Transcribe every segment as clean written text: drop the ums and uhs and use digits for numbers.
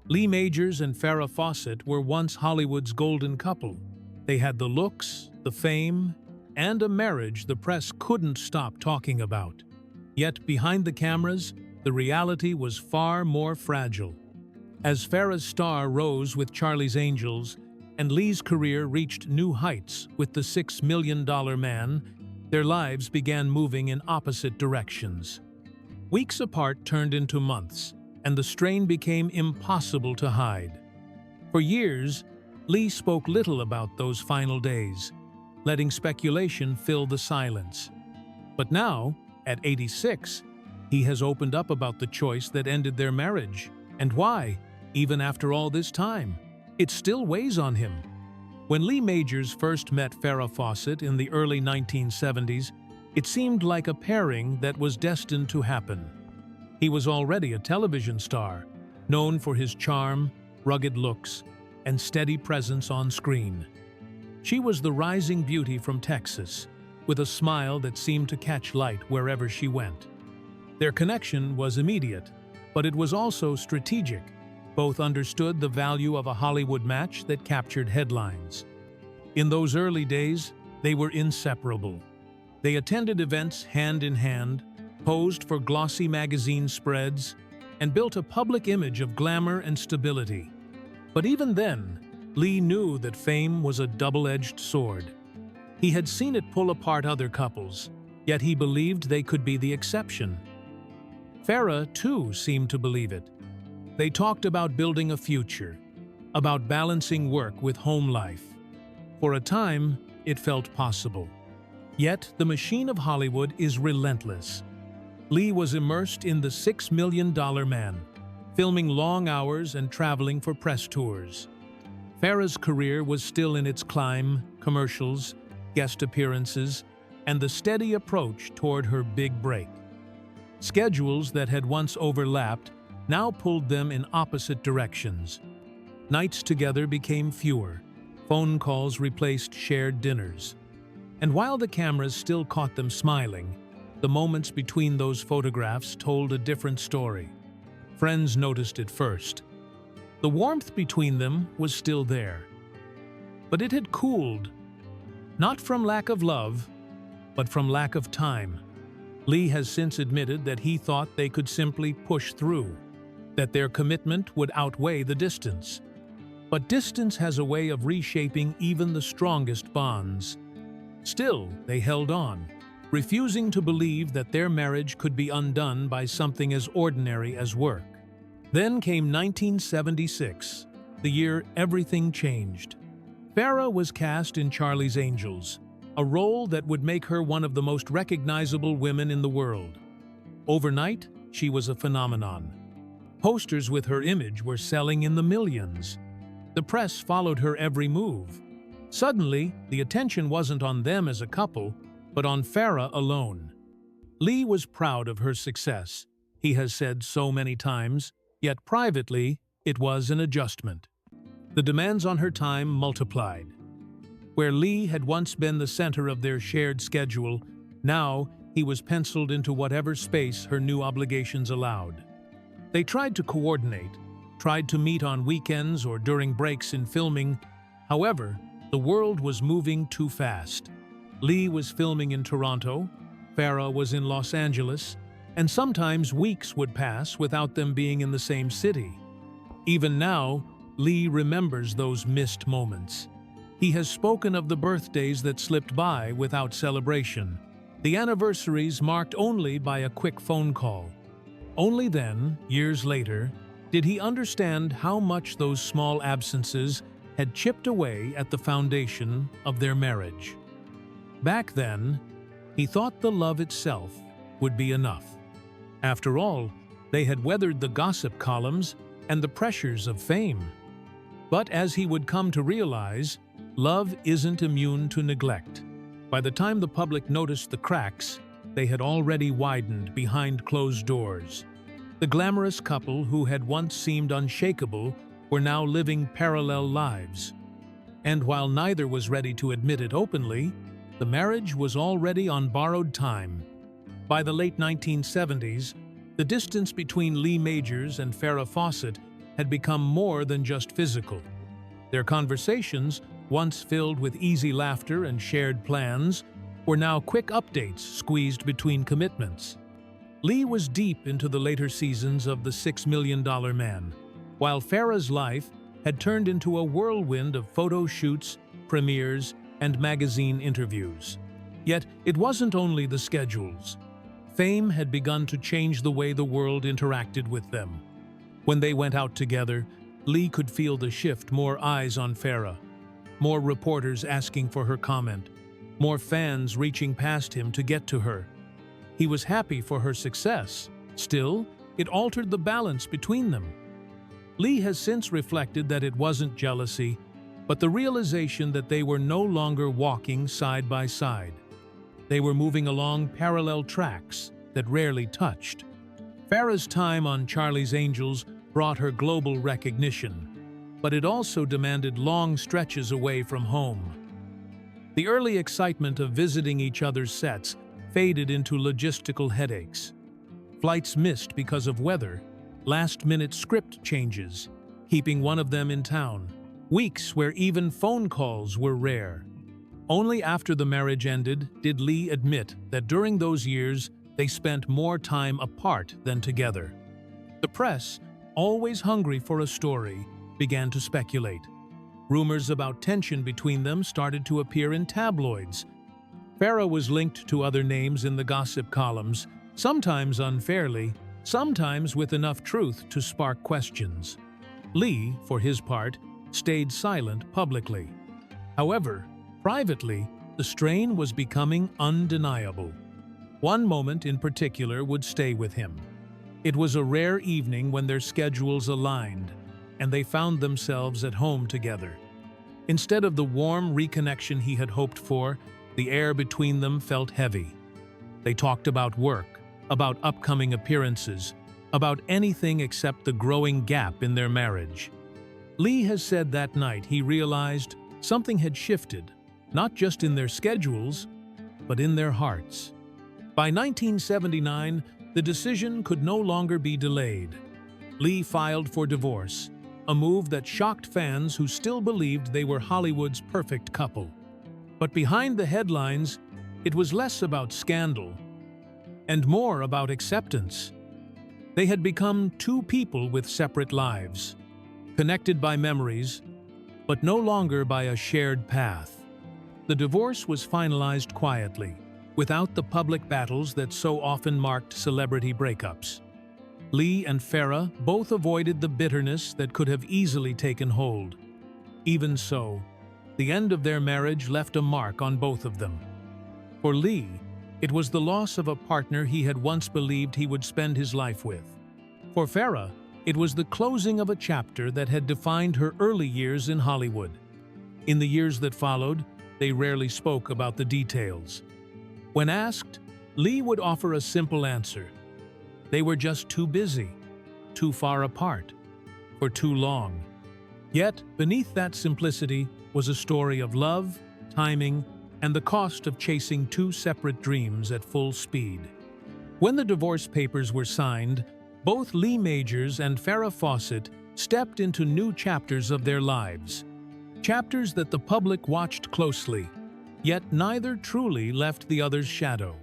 Lee Majors and Farrah Fawcett were once Hollywood's golden couple. They had the looks, the fame, and a marriage the press couldn't stop talking about. Yet behind the cameras, the reality was far more fragile. As Farrah's star rose with Charlie's Angels, and Lee's career reached new heights with the $6 Million Man, their lives began moving in opposite directions. Weeks apart turned into months, and the strain became impossible to hide. For years, Lee spoke little about those final days, letting speculation fill the silence. But now, at 86, he has opened up about the choice that ended their marriage, and why, even after all this time, it still weighs on him. When Lee Majors first met Farrah Fawcett in the early 1970s, it seemed like a pairing that was destined to happen. He was already a television star, known for his charm, rugged looks, and steady presence on screen. She was the rising beauty from Texas, with a smile that seemed to catch light wherever she went. Their connection was immediate, but it was also strategic. Both understood the value of a Hollywood match that captured headlines. In those early days, they were inseparable. They attended events hand in hand, posed for glossy magazine spreads, and built a public image of glamour and stability. But even then, Lee knew that fame was a double-edged sword. He had seen it pull apart other couples, yet he believed they could be the exception. Farrah, too, seemed to believe it. They talked about building a future, about balancing work with home life. For a time, it felt possible. Yet, the machine of Hollywood is relentless. Lee was immersed in the $6 Million Man, filming long hours and traveling for press tours. Farrah's career was still in its climb, commercials, guest appearances, and the steady approach toward her big break. Schedules that had once overlapped now pulled them in opposite directions. Nights together became fewer. Phone calls replaced shared dinners. And while the cameras still caught them smiling, the moments between those photographs told a different story. Friends noticed it first. The warmth between them was still there. But it had cooled, not from lack of love, but from lack of time. Lee has since admitted that he thought they could simply push through, that their commitment would outweigh the distance. But distance has a way of reshaping even the strongest bonds. Still, they held on, refusing to believe that their marriage could be undone by something as ordinary as work. Then came 1976, the year everything changed. Farrah was cast in Charlie's Angels, a role that would make her one of the most recognizable women in the world. Overnight, she was a phenomenon. Posters with her image were selling in the millions. The press followed her every move. Suddenly, the attention wasn't on them as a couple, but on Farrah alone. Lee was proud of her success, he has said so many times, yet privately, it was an adjustment. The demands on her time multiplied. Where Lee had once been the center of their shared schedule, now he was penciled into whatever space her new obligations allowed. They tried to coordinate, tried to meet on weekends or during breaks in filming. However, the world was moving too fast. Lee was filming in Toronto, Farrah was in Los Angeles, and sometimes weeks would pass without them being in the same city. Even now, Lee remembers those missed moments. He has spoken of the birthdays that slipped by without celebration, the anniversaries marked only by a quick phone call. Only then, years later, did he understand how much those small absences had chipped away at the foundation of their marriage. Back then, he thought the love itself would be enough. After all, they had weathered the gossip columns and the pressures of fame. But as he would come to realize, love isn't immune to neglect. By the time the public noticed the cracks, they had already widened behind closed doors. The glamorous couple who had once seemed unshakable were now living parallel lives. And while neither was ready to admit it openly, the marriage was already on borrowed time. By the late 1970s, the distance between Lee Majors and Farrah Fawcett had become more than just physical. Their conversations, once filled with easy laughter and shared plans, were now quick updates squeezed between commitments. Lee was deep into the later seasons of The $6 Million Man, while Farrah's life had turned into a whirlwind of photo shoots, premieres, and magazine interviews. Yet it wasn't only the schedules. Fame had begun to change the way the world interacted with them. When they went out together, Lee could feel the shift: more eyes on Farrah, more reporters asking for her comment, more fans reaching past him to get to her. He was happy for her success. Still, it altered the balance between them. Lee has since reflected that it wasn't jealousy, but the realization that they were no longer walking side by side. They were moving along parallel tracks that rarely touched. Farrah's time on Charlie's Angels brought her global recognition, but it also demanded long stretches away from home. The early excitement of visiting each other's sets faded into logistical headaches. Flights missed because of weather, last-minute script changes, keeping one of them in town, weeks where even phone calls were rare. Only after the marriage ended did Lee admit that during those years they spent more time apart than together. The press, always hungry for a story, began to speculate. Rumors about tension between them started to appear in tabloids. Farrah was linked to other names in the gossip columns, sometimes unfairly, sometimes with enough truth to spark questions. Lee, for his part, stayed silent publicly. However, privately, the strain was becoming undeniable. One moment in particular would stay with him. It was a rare evening when their schedules aligned, and they found themselves at home together. Instead of the warm reconnection he had hoped for, the air between them felt heavy. They talked about work, about upcoming appearances, about anything except the growing gap in their marriage. Lee has said that night he realized something had shifted, not just in their schedules, but in their hearts. By 1979, the decision could no longer be delayed. Lee filed for divorce, a move that shocked fans who still believed they were Hollywood's perfect couple. But behind the headlines, it was less about scandal and more about acceptance. They had become two people with separate lives, connected by memories, but no longer by a shared path. The divorce was finalized quietly, without the public battles that so often marked celebrity breakups. Lee and Farrah both avoided the bitterness that could have easily taken hold. Even so, the end of their marriage left a mark on both of them. For Lee, it was the loss of a partner he had once believed he would spend his life with. For Farrah, it was the closing of a chapter that had defined her early years in Hollywood. In the years that followed, they rarely spoke about the details. When asked, Lee would offer a simple answer: they were just too busy, too far apart, for too long. Yet, beneath that simplicity was a story of love, timing, and the cost of chasing two separate dreams at full speed. When the divorce papers were signed, both Lee Majors and Farrah Fawcett stepped into new chapters of their lives. Chapters that the public watched closely, yet neither truly left the other's shadow.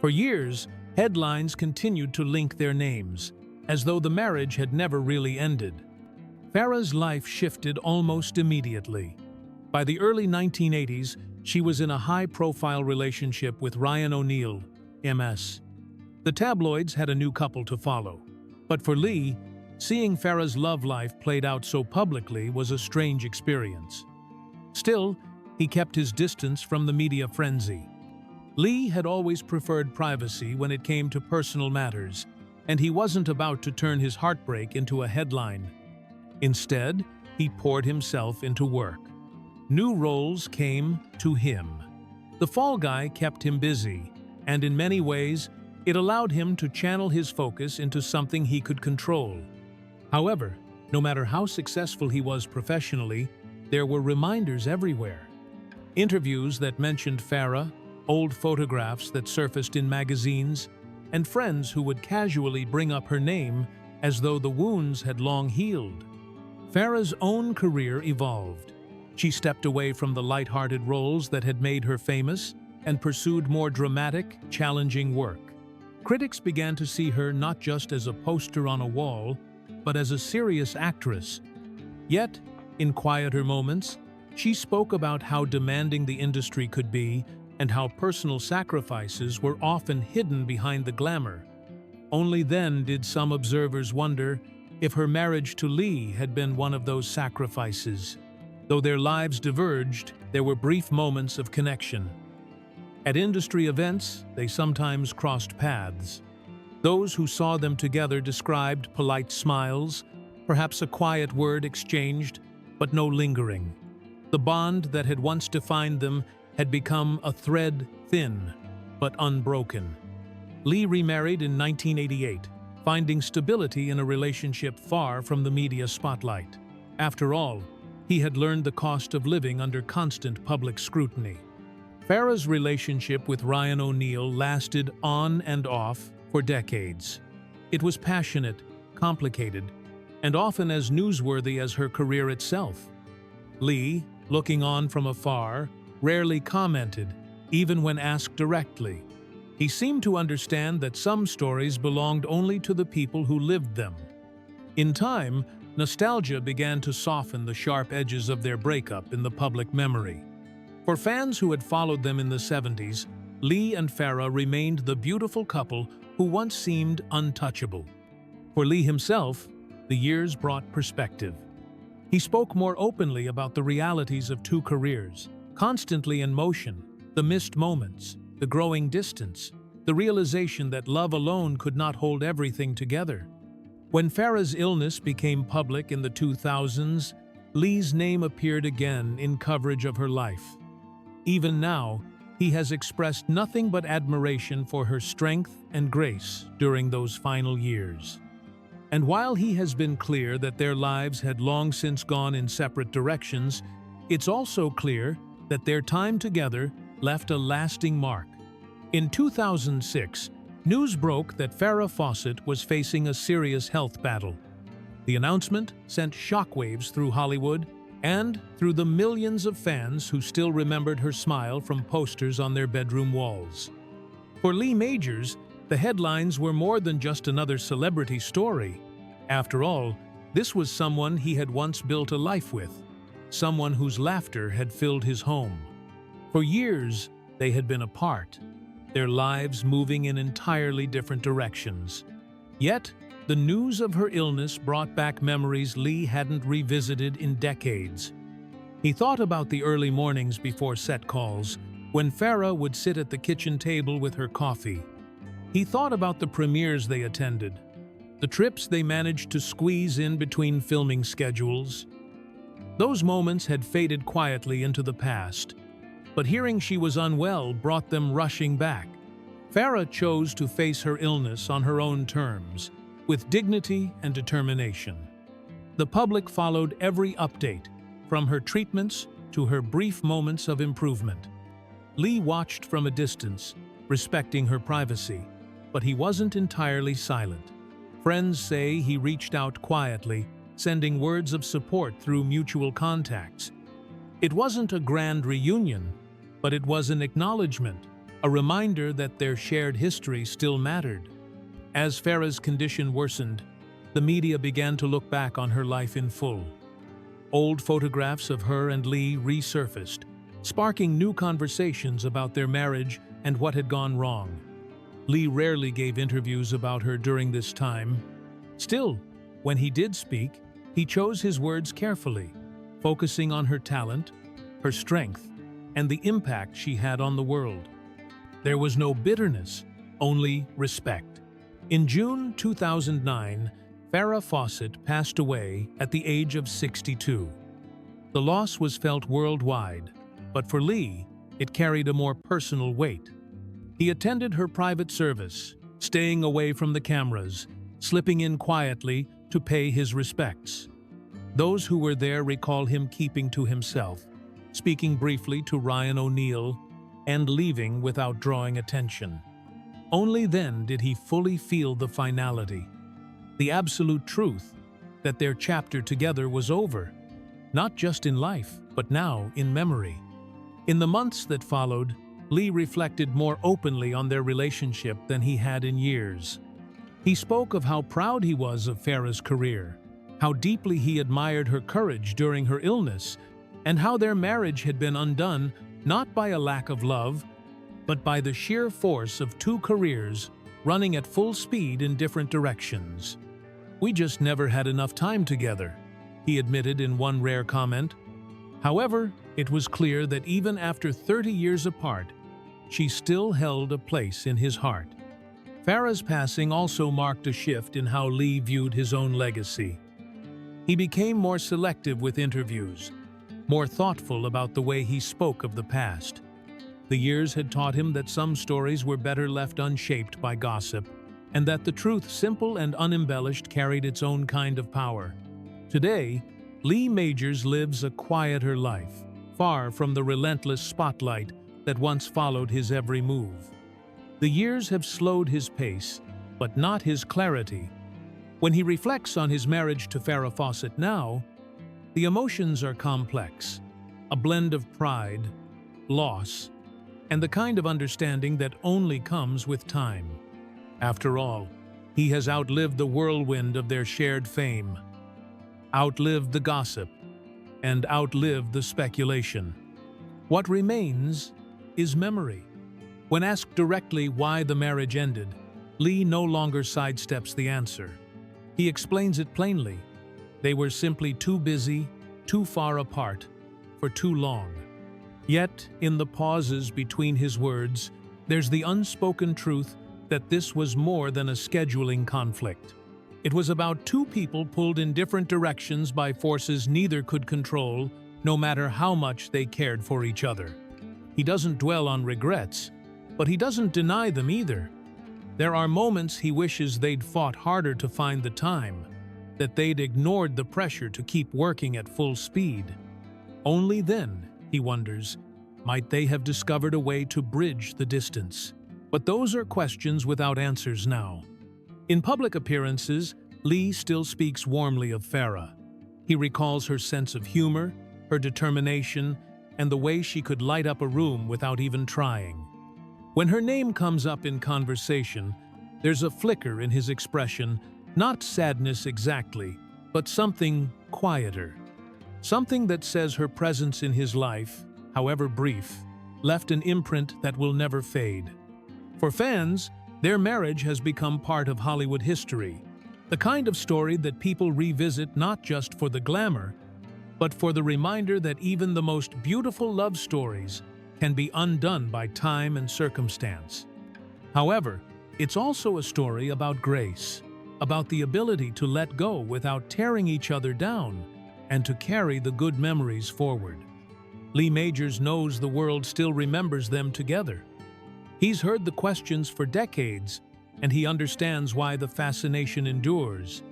For years, headlines continued to link their names, as though the marriage had never really ended. Farrah's life shifted almost immediately. By the early 1980s, she was in a high-profile relationship with Ryan O'Neal, MS. The tabloids had a new couple to follow. But for Lee, seeing Farrah's love life played out so publicly was a strange experience. Still, he kept his distance from the media frenzy. Lee had always preferred privacy when it came to personal matters, and he wasn't about to turn his heartbreak into a headline. Instead, he poured himself into work. New roles came to him. The Fall Guy kept him busy, and in many ways, it allowed him to channel his focus into something he could control. However, no matter how successful he was professionally, there were reminders everywhere. Interviews that mentioned Farrah, old photographs that surfaced in magazines, and friends who would casually bring up her name as though the wounds had long healed. Farrah's own career evolved. She stepped away from the light-hearted roles that had made her famous and pursued more dramatic, challenging work. Critics began to see her not just as a poster on a wall, but as a serious actress. Yet, in quieter moments, she spoke about how demanding the industry could be and how personal sacrifices were often hidden behind the glamour. Only then did some observers wonder if her marriage to Lee had been one of those sacrifices. Though their lives diverged, there were brief moments of connection. At industry events, they sometimes crossed paths. Those who saw them together described polite smiles, perhaps a quiet word exchanged, but no lingering. The bond that had once defined them had become a thread thin, but unbroken. Lee remarried in 1988, finding stability in a relationship far from the media spotlight. After all, he had learned the cost of living under constant public scrutiny. Farrah's relationship with Ryan O'Neal lasted on and off for decades. It was passionate, complicated, and often as newsworthy as her career itself. Lee, looking on from afar, rarely commented, even when asked directly. He seemed to understand that some stories belonged only to the people who lived them. In time, nostalgia began to soften the sharp edges of their breakup in the public memory. For fans who had followed them in the 70s, Lee and Farrah remained the beautiful couple who once seemed untouchable. For Lee himself, the years brought perspective. He spoke more openly about the realities of two careers, constantly in motion, the missed moments, the growing distance, the realization that love alone could not hold everything together. When Farrah's illness became public in the 2000s, Lee's name appeared again in coverage of her life. Even now, he has expressed nothing but admiration for her strength and grace during those final years. And while he has been clear that their lives had long since gone in separate directions, it's also clear that their time together left a lasting mark. In 2006, news broke that Farrah Fawcett was facing a serious health battle. The announcement sent shockwaves through Hollywood and through the millions of fans who still remembered her smile from posters on their bedroom walls. For Lee Majors, the headlines were more than just another celebrity story. After all, this was someone he had once built a life with, someone whose laughter had filled his home. For years, they had been apart, their lives moving in entirely different directions. Yet, the news of her illness brought back memories Lee hadn't revisited in decades. He thought about the early mornings before set calls, when Farrah would sit at the kitchen table with her coffee. He thought about the premieres they attended, the trips they managed to squeeze in between filming schedules. Those moments had faded quietly into the past, but hearing she was unwell brought them rushing back. Farrah chose to face her illness on her own terms, with dignity and determination. The public followed every update, from her treatments to her brief moments of improvement. Lee watched from a distance, respecting her privacy, but he wasn't entirely silent. Friends say he reached out quietly, sending words of support through mutual contacts. It wasn't a grand reunion, but it was an acknowledgement, a reminder that their shared history still mattered. As Farrah's condition worsened, the media began to look back on her life in full. Old photographs of her and Lee resurfaced, sparking new conversations about their marriage and what had gone wrong. Lee rarely gave interviews about her during this time. Still, when he did speak, he chose his words carefully, focusing on her talent, her strength, and the impact she had on the world. There was no bitterness, only respect. In June 2009, Farrah Fawcett passed away at the age of 62. The loss was felt worldwide, but for Lee, it carried a more personal weight. He attended her private service, staying away from the cameras, slipping in quietly to pay his respects. Those who were there recall him keeping to himself, speaking briefly to Ryan O'Neal, and leaving without drawing attention. Only then did he fully feel the finality. the absolute truth that their chapter together was over, not just in life, but now in memory. In the months that followed, Lee reflected more openly on their relationship than he had in years. He spoke of how proud he was of Farrah's career, how deeply he admired her courage during her illness, and how their marriage had been undone not by a lack of love, but by the sheer force of two careers running at full speed in different directions. "We just never had enough time together," he admitted in one rare comment. However, it was clear that even after 30 years apart, she still held a place in his heart. Farrah's passing also marked a shift in how Lee viewed his own legacy. He became more selective with interviews, more thoughtful about the way he spoke of the past. The years had taught him that some stories were better left unshaped by gossip, and that the truth, simple and unembellished, carried its own kind of power. Today, Lee Majors lives a quieter life, far from the relentless spotlight that once followed his every move. The years have slowed his pace, but not his clarity. When he reflects on his marriage to Farrah Fawcett now, the emotions are complex, a blend of pride, loss, and the kind of understanding that only comes with time. After all, he has outlived the whirlwind of their shared fame, outlived the gossip, and outlived the speculation. What remains is memory. When asked directly why the marriage ended, Lee no longer sidesteps the answer. He explains it plainly. They were simply too busy, too far apart, for too long. Yet, in the pauses between his words, there's the unspoken truth that this was more than a scheduling conflict. It was about two people pulled in different directions by forces neither could control, no matter how much they cared for each other. He doesn't dwell on regrets, but he doesn't deny them either. There are moments he wishes they'd fought harder to find the time, that they'd ignored the pressure to keep working at full speed. Only then, he wonders, might they have discovered a way to bridge the distance. But those are questions without answers now. In public appearances, Lee still speaks warmly of Farrah. He recalls her sense of humor, her determination, and the way she could light up a room without even trying. When her name comes up in conversation, there's a flicker in his expression, not sadness exactly, but something quieter. Something that says her presence in his life, however brief, left an imprint that will never fade. For fans, their marriage has become part of Hollywood history, the kind of story that people revisit not just for the glamour, but for the reminder that even the most beautiful love stories can be undone by time and circumstance. However, it's also a story about grace, about the ability to let go without tearing each other down, and to carry the good memories forward. Lee Majors knows the world still remembers them together. He's heard the questions for decades, and he understands why the fascination endures.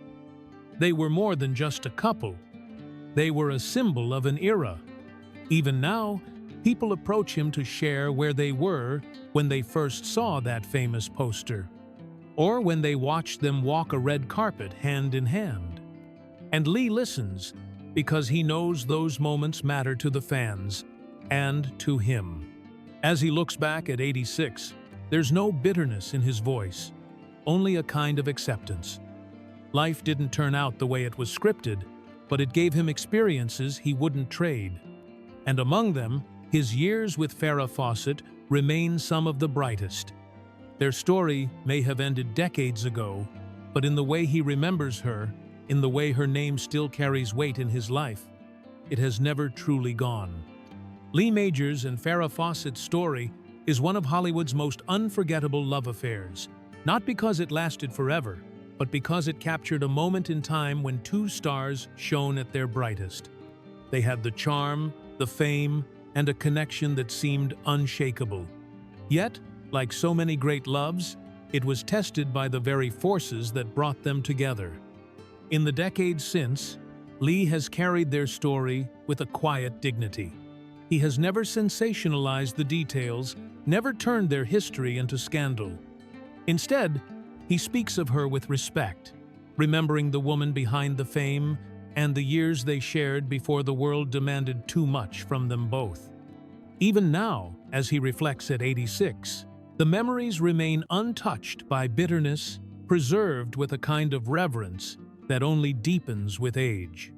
They were more than just a couple. They were a symbol of an era. Even now, people approach him to share where they were when they first saw that famous poster, or when they watched them walk a red carpet hand in hand. And Lee listens, because he knows those moments matter to the fans and to him. As he looks back at 86, there's no bitterness in his voice, only a kind of acceptance. Life didn't turn out the way it was scripted, but it gave him experiences he wouldn't trade. And among them, his years with Farrah Fawcett remain some of the brightest. Their story may have ended decades ago, but in the way he remembers her, in the way her name still carries weight in his life, it has never truly gone. Lee Majors and Farrah Fawcett's story is one of Hollywood's most unforgettable love affairs, not because it lasted forever, but because it captured a moment in time when two stars shone at their brightest. They had the charm, the fame, and a connection that seemed unshakable. Yet, like so many great loves, it was tested by the very forces that brought them together. In the decades since, Lee has carried their story with a quiet dignity. He has never sensationalized the details, never turned their history into scandal. Instead, he speaks of her with respect. remembering the woman behind the fame and the years they shared before the world demanded too much from them both. Even now, as he reflects at 86, the memories remain untouched by bitterness, preserved with a kind of reverence that only deepens with age.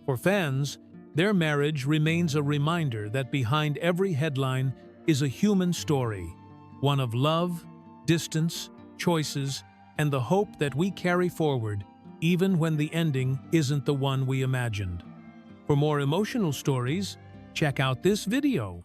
For fans, their marriage remains a reminder that behind every headline is a human story, one of love, distance, choices, and the hope that we carry forward even when the ending isn't the one we imagined. For more emotional stories, check out this video.